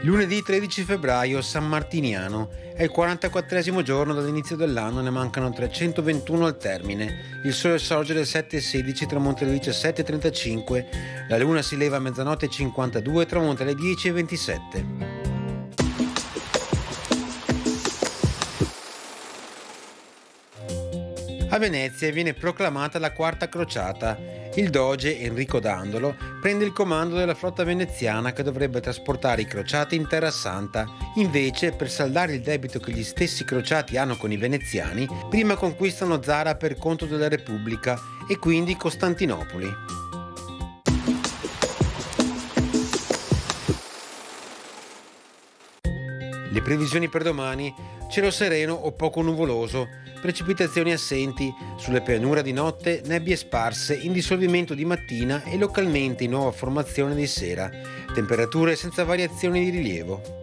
Lunedì 13 febbraio, San Martiniano. È il 44esimo giorno dall'inizio dell'anno, ne mancano 321 al termine. Il sole sorge alle 7:16, tramonta alle 17:35. La luna si leva a mezzanotte e 52, tramonta alle 10:27. A Venezia viene proclamata la quarta crociata. Il doge Enrico Dandolo prende il comando della flotta veneziana che dovrebbe trasportare i crociati in Terra Santa. Invece, per saldare il debito che gli stessi crociati hanno con i veneziani, prima conquistano Zara per conto della Repubblica e quindi Costantinopoli. Le previsioni per domani: cielo sereno o poco nuvoloso, precipitazioni assenti, sulle pianure di notte nebbie sparse in dissolvimento di mattina e localmente in nuova formazione di sera, temperature senza variazioni di rilievo.